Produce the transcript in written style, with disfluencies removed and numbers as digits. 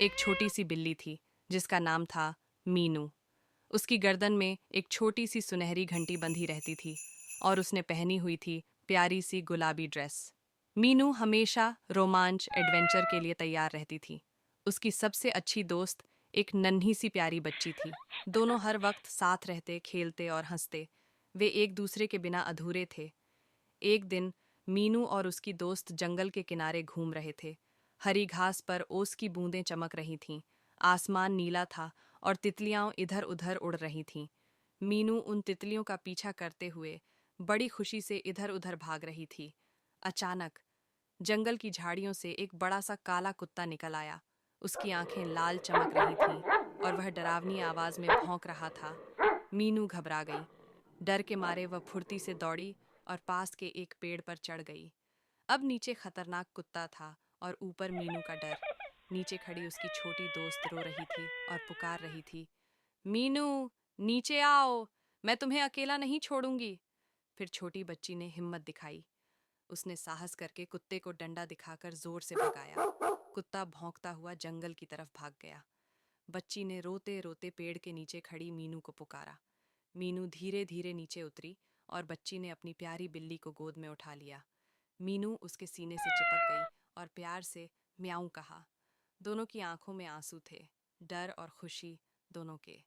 एक छोटी सी बिल्ली थी जिसका नाम था मीनू। उसकी गर्दन में एक छोटी सी सुनहरी घंटी बंधी रहती थी और उसने पहनी हुई थी प्यारी सी गुलाबी ड्रेस। मीनू हमेशा रोमांच एडवेंचर के लिए तैयार रहती थी। उसकी सबसे अच्छी दोस्त एक नन्ही सी प्यारी बच्ची थी। दोनों हर वक्त साथ रहते, खेलते और हंसते। वे एक दूसरे के बिना अधूरे थे। एक दिन मीनू और उसकी दोस्त जंगल के किनारे घूम रहे थे। हरी घास पर ओस की बूंदें चमक रही थीं। आसमान नीला था और तितलियां इधर उधर उड़ रही थीं। मीनू उन तितलियों का पीछा करते हुए बड़ी खुशी से इधर उधर भाग रही थी। अचानक जंगल की झाड़ियों से एक बड़ा सा काला कुत्ता निकल आया। उसकी आंखें लाल चमक रही थीं और वह डरावनी आवाज में भौंक रहा था। मीनू घबरा गई। डर के मारे वह फुर्ती से दौड़ी और पास के एक पेड़ पर चढ़ गई। अब नीचे खतरनाक कुत्ता था और ऊपर मीनू का डर। नीचे खड़ी उसकी छोटी दोस्त रो रही थी और पुकार रही थी, मीनू, नीचे आओ, मैं तुम्हें अकेला नहीं छोड़ूंगी। फिर छोटी बच्ची ने हिम्मत दिखाई। उसने साहस करके कुत्ते को डंडा दिखाकर जोर से भगाया। कुत्ता भौंकता हुआ जंगल की तरफ भाग गया। बच्ची ने रोते रोते पेड़ के नीचे खड़ी मीनू को पुकारा। मीनू धीरे धीरे नीचे उतरी और बच्ची ने अपनी प्यारी बिल्ली को गोद में उठा लिया। मीनू उसके सीने से चिपक गई और प्यार से म्याऊं कहा। दोनों की आंखों में आंसू थे, डर और खुशी दोनों के।